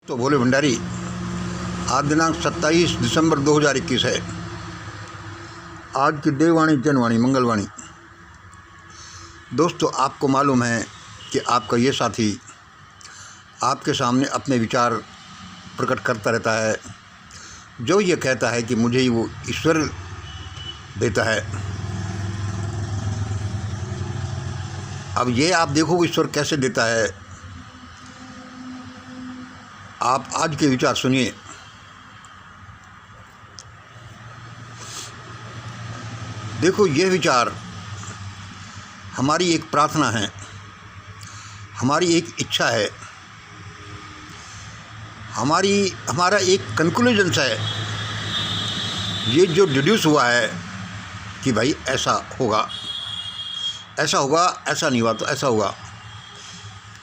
तो भोले भंडारी, आज दिनांक 27 दिसंबर 2021 है। आज की देववाणी जनवाणी मंगलवाणी। दोस्तों, आपको मालूम है कि आपका ये साथी आपके सामने अपने विचार प्रकट करता रहता है, जो ये कहता है कि मुझे ही वो ईश्वर देता है। अब ये आप देखो ईश्वर कैसे देता है। आप आज के विचार सुनिए। देखो, ये विचार हमारी एक प्रार्थना है, हमारी एक इच्छा है, हमारा एक कंक्लूजन है। ये जो डिड्यूस हुआ है कि भाई ऐसा होगा, ऐसा होगा, ऐसा नहीं हुआ तो ऐसा होगा।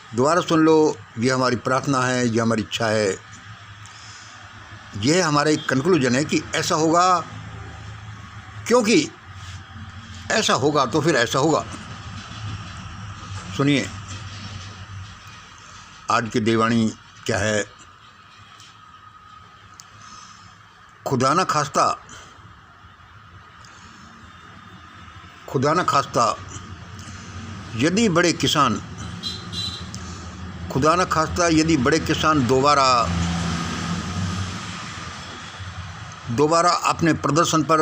दोबारा सुन लो, ये हमारी प्रार्थना है, ये हमारी इच्छा है, यह हमारा एक कंक्लूजन है कि ऐसा होगा, क्योंकि ऐसा होगा तो फिर ऐसा होगा। सुनिए आज की देववाणी क्या है। खुदा न खास्ता यदि बड़े किसान दोबारा अपने प्रदर्शन पर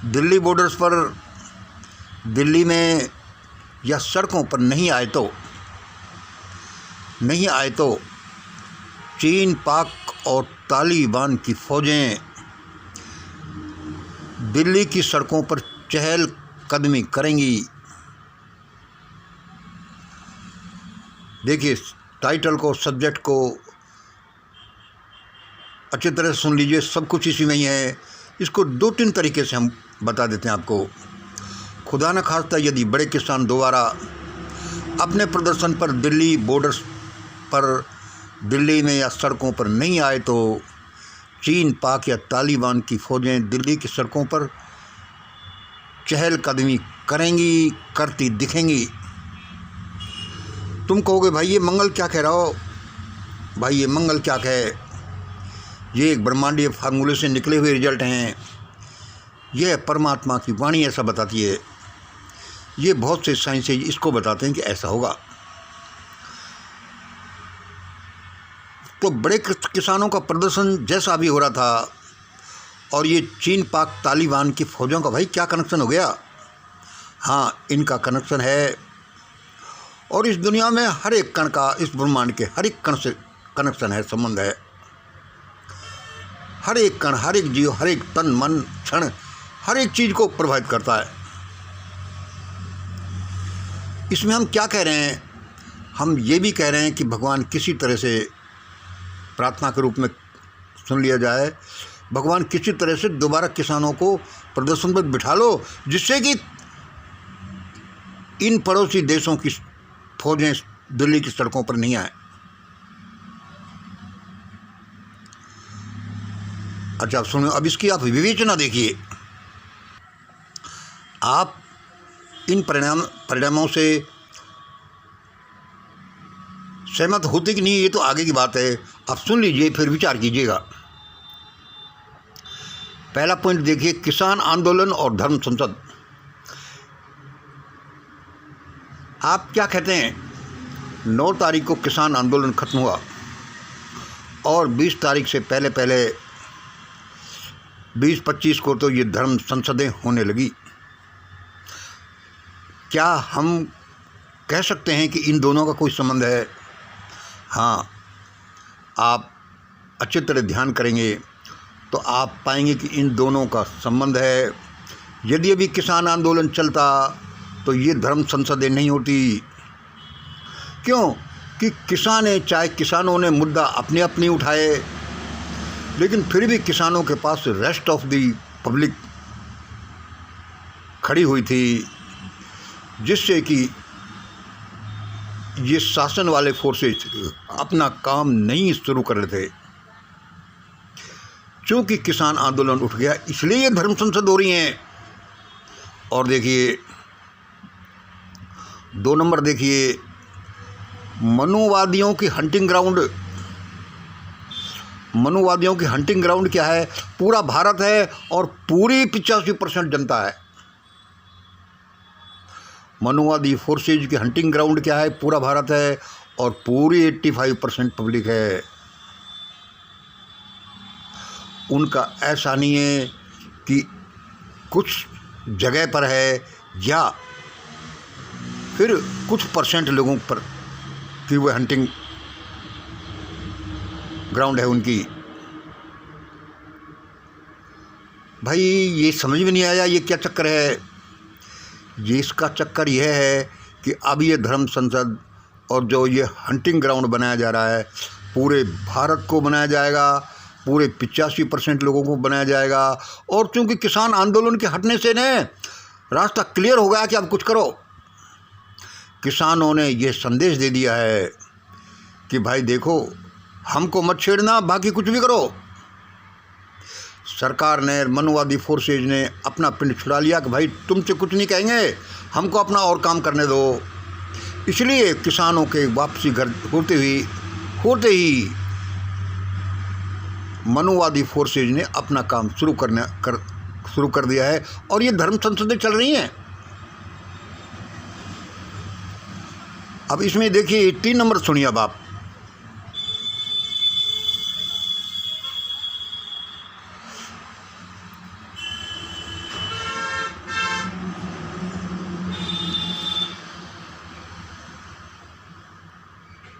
दिल्ली बॉर्डर्स पर, दिल्ली में या सड़कों पर नहीं आए तो चीन, पाक और तालिबान की फ़ौजें दिल्ली की सड़कों पर चहल कदमी करेंगी। देखिए, टाइटल को, सब्जेक्ट को अच्छी तरह से सुन लीजिए, सब कुछ इसी में ही है। इसको 2-3 तरीके से हम बता देते हैं आपको। खुदा न खास्ता यदि बड़े किसान दोबारा अपने प्रदर्शन पर दिल्ली बॉर्डर्स पर, दिल्ली में या सड़कों पर नहीं आए तो चीन, पाक या तालिबान की फ़ौजें दिल्ली की सड़कों पर चहल कदमी करेंगी, करती दिखेंगी। तुम कहोगे भाई ये मंगल क्या कह रहा हो, भाई ये मंगल क्या कहे, ये एक ब्रह्मांडीय फार्मूले से निकले हुए रिजल्ट हैं, यह परमात्मा की वाणी ऐसा बताती है। ये बहुत से साइंस इसको बताते हैं कि ऐसा होगा। तो बड़े किसानों का प्रदर्शन जैसा भी हो रहा था, और ये चीन, पाक, तालिबान की फ़ौजों का भाई क्या कनेक्शन हो गया। हाँ, इनका कनेक्शन है, और इस दुनिया में हर एक कण का, इस ब्रह्मांड के हर एक कण से कनेक्शन है, संबंध है। हर एक कण, हर एक जीव, हर एक तन, मन, क्षण, हर एक चीज़ को प्रभावित करता है। इसमें हम क्या कह रहे हैं? हम ये भी कह रहे हैं कि भगवान किसी तरह से प्रार्थना के रूप में सुन लिया जाए, भगवान किसी तरह से दोबारा किसानों को प्रदर्शन पर बिठा लो, जिससे कि इन पड़ोसी देशों की फौजें दिल्ली की सड़कों पर नहीं आए। अच्छा, आप सुनो, अब इसकी आप विवेचना देखिए। आप इन परिणामों से सहमत होते कि नहीं, ये तो आगे की बात है। आप सुन लीजिए, फिर विचार कीजिएगा। पहला पॉइंट देखिए, किसान आंदोलन और धर्म संसद। आप क्या कहते हैं? 9 तारीख को किसान आंदोलन खत्म हुआ और 20 तारीख से पहले 20-25 को तो ये धर्म संसदें होने लगी। क्या हम कह सकते हैं कि इन दोनों का कोई संबंध है? हाँ, आप अच्छी तरह ध्यान करेंगे तो आप पाएंगे कि इन दोनों का संबंध है। यदि अभी किसान आंदोलन चलता तो ये धर्म संसदें नहीं होती। क्यों? कि किसानों ने मुद्दा अपने अपने उठाए, लेकिन फिर भी किसानों के पास रेस्ट ऑफ द पब्लिक खड़ी हुई थी, जिससे कि ये शासन वाले फोर्सेज अपना काम नहीं शुरू कर रहे थे। चूँकि किसान आंदोलन उठ गया, इसलिए ये धर्म संसद हो रही हैं। और देखिए 2 नंबर देखिए, मनुवादियों की हंटिंग ग्राउंड मनुवादियों की हंटिंग ग्राउंड क्या है? पूरा भारत है और पूरी 85% जनता है। मनुवादी फोर्सेज की हंटिंग ग्राउंड क्या है? पूरा भारत है और पूरी 85% पब्लिक है। उनका ऐसा नहीं है कि कुछ जगह पर है या फिर कुछ परसेंट लोगों पर कि वो हंटिंग ग्राउंड है उनकी। भाई ये समझ में नहीं आया ये क्या चक्कर है। ये इसका चक्कर यह है कि अब ये धर्म संसद और जो ये हंटिंग ग्राउंड बनाया जा रहा है पूरे भारत को बनाया जाएगा, पूरे 85% लोगों को बनाया जाएगा। और चूंकि किसान आंदोलन के हटने से ने रास्ता क्लियर हो गया कि अब कुछ करो, किसानों ने ये संदेश दे दिया है कि भाई देखो हमको मत छेड़ना, बाकी कुछ भी करो। सरकार ने, मनुवादी फोर्सेज ने अपना पिंड छुड़ा लिया कि भाई तुमसे कुछ नहीं कहेंगे, हमको अपना और काम करने दो। इसलिए किसानों के वापसी घर होते ही मनुवादी फोर्सेज ने अपना काम शुरू कर दिया है और ये धर्म संसदें चल रही हैं। अब इसमें देखिए 3 नंबर सुनिए अब आप।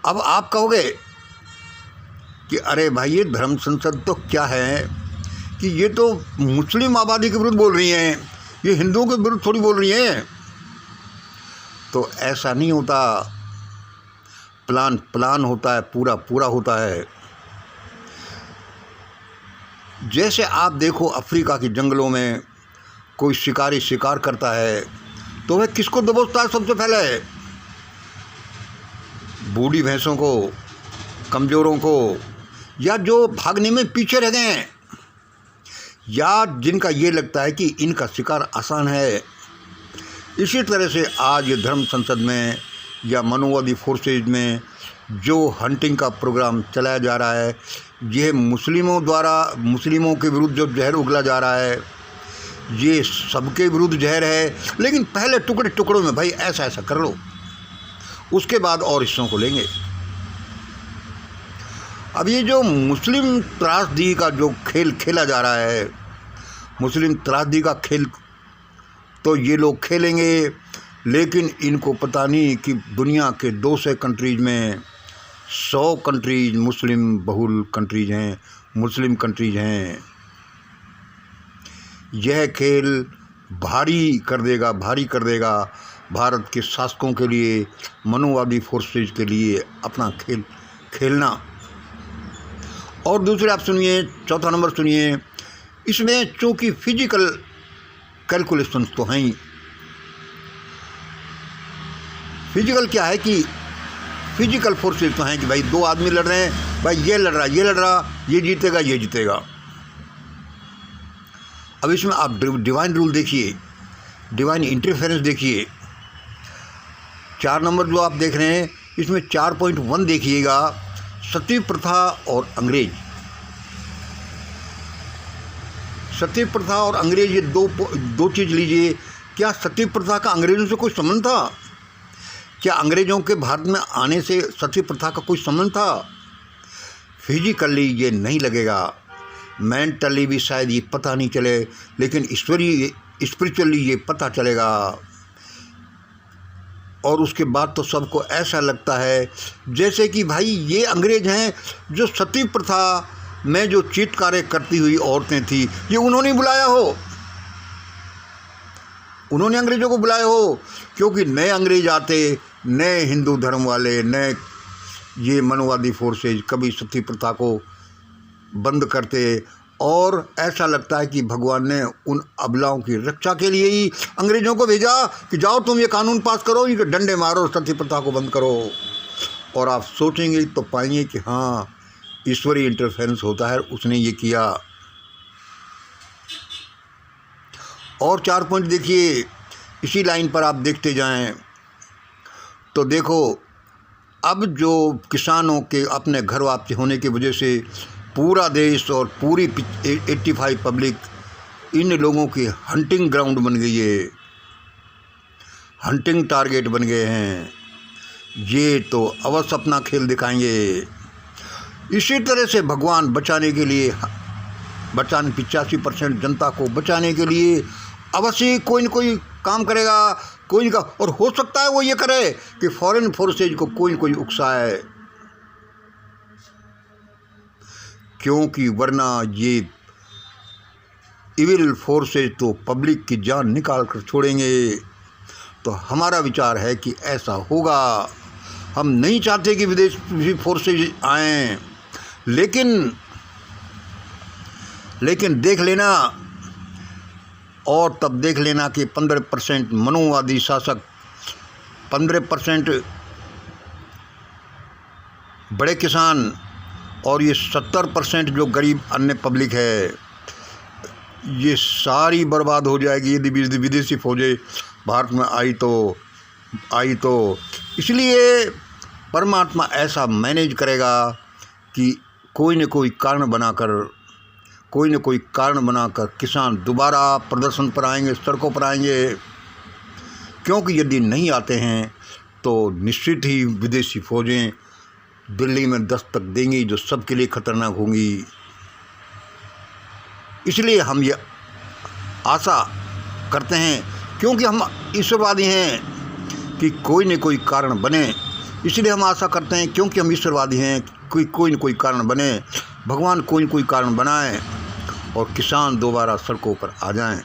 अब आप कहोगे कि अरे भाई ये धर्म संसद तो क्या है कि ये तो मुस्लिम आबादी के विरुद्ध बोल रही हैं, ये हिंदुओं के विरुद्ध थोड़ी बोल रही हैं। तो ऐसा नहीं होता। प्लान होता है, पूरा होता है। जैसे आप देखो अफ्रीका के जंगलों में कोई शिकारी शिकार करता है तो वह किसको दबोचता है सबसे पहले? बूढ़ी भैंसों को, कमज़ोरों को, या जो भागने में पीछे रह गए हैं, या जिनका ये लगता है कि इनका शिकार आसान है। इसी तरह से आज ये धर्म संसद में या मनुवादी फोर्सेज में जो हंटिंग का प्रोग्राम चलाया जा रहा है, यह मुस्लिमों द्वारा मुस्लिमों के विरुद्ध जो जहर उगला जा रहा है, ये सबके विरुद्ध जहर है। लेकिन पहले टुकड़ों में भाई ऐसा कर लो, उसके बाद और हिस्सों को लेंगे। अब ये जो मुस्लिम त्रासदी का जो खेल खेला जा रहा है, मुस्लिम त्रासदी का खेल तो ये लोग खेलेंगे, लेकिन इनको पता नहीं कि दुनिया के 200 कंट्रीज़ में 100 कंट्रीज़ मुस्लिम बहुल कंट्रीज़ हैं, मुस्लिम कंट्रीज़ हैं। यह खेल भारी कर देगा भारत के शासकों के लिए, मनुवादी फोर्सेज के लिए अपना खेल खेलना। और दूसरे आप सुनिए, चौथा नंबर सुनिए। इसमें चूँकि फिजिकल कैलकुलेशंस तो हैं ही। फिजिकल क्या है कि फिजिकल फोर्सेज तो हैं कि भाई 2 आदमी लड़ रहे हैं, भाई ये लड़ रहा, ये जीतेगा। अब इसमें आप डिवाइन रूल देखिए, डिवाइन इंटरफेरेंस देखिए। 4 नंबर जो आप देख रहे हैं, इसमें 4.1 देखिएगा, सती प्रथा और अंग्रेज। सती प्रथा और अंग्रेज, ये दो चीज़ लीजिए। क्या सती प्रथा का अंग्रेज़ों से कोई संबंध था? क्या अंग्रेज़ों के भारत में आने से सती प्रथा का कोई संबंध था? फिजिकली ये नहीं लगेगा, मेंटली भी शायद ये पता नहीं चले, लेकिन स्पिरिचुअली ये पता चलेगा। और उसके बाद तो सबको ऐसा लगता है जैसे कि भाई ये अंग्रेज हैं जो सती प्रथा में जो चित्कारें करती हुई औरतें थी, ये उन्होंने बुलाया हो, उन्होंने अंग्रेज़ों को बुलाया हो। क्योंकि नए अंग्रेज आते, नए हिंदू धर्म वाले, नए ये मनुवादी फोर्सेज कभी सती प्रथा को बंद करते, और ऐसा लगता है कि भगवान ने उन अबलाओं की रक्षा के लिए ही अंग्रेज़ों को भेजा कि जाओ तुम ये कानून पास करो, ये डंडे मारो, सती प्रथा को बंद करो। और आप सोचेंगे तो पाएंगे कि हाँ, ईश्वरीय इंटरफेरेंस होता है, उसने ये किया। और 4 पॉइंट देखिए, इसी लाइन पर आप देखते जाएं तो देखो, अब जो किसानों के अपने घर वापसी होने की वजह से पूरा देश और पूरी 85 पब्लिक इन लोगों की हंटिंग ग्राउंड बन गई है, हंटिंग टारगेट बन गए हैं। ये तो अवश्य अपना खेल दिखाएंगे। इसी तरह से भगवान बचाने के लिए 85% जनता को बचाने के लिए अवश्य कोई न कोई काम करेगा, कोई का। और हो सकता है वो ये करे कि फॉरेन फोर्सेज को कोई न कोई उकसाए, क्योंकि वरना ये इविल फोर्सेज तो पब्लिक की जान निकाल कर छोड़ेंगे। तो हमारा विचार है कि ऐसा होगा। हम नहीं चाहते कि विदेशी फोर्सेज आएँ, लेकिन देख लेना, और तब देख लेना कि 15% मनोवादी शासक, 15% बड़े किसान और ये 70% जो गरीब अन्य पब्लिक है, ये सारी बर्बाद हो जाएगी यदि विदेशी फौजें भारत में आई तो। इसलिए परमात्मा ऐसा मैनेज करेगा कि कोई न कोई कारण बनाकर किसान दोबारा प्रदर्शन पर आएंगे, सड़कों पर आएंगे। क्योंकि यदि नहीं आते हैं तो निश्चित ही विदेशी फौजें दिल्ली में दस्तक देंगी, जो सबके लिए खतरनाक होंगी। इसलिए हम ये आशा करते हैं, क्योंकि हम ईश्वरवादी हैं, कि कोई न कोई कारण बने। इसलिए हम आशा करते हैं, क्योंकि हम ईश्वरवादी हैं, कोई न कोई कारण बने, भगवान कोई न कोई कारण बनाए और किसान दोबारा सड़कों पर आ जाएं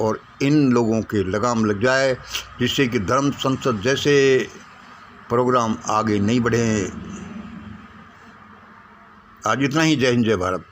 और इन लोगों के लगाम लग जाए, जिससे कि धर्म संसद जैसे प्रोग्राम आगे नहीं बढ़े। आज इतना ही। जय हिंद, जय भारत।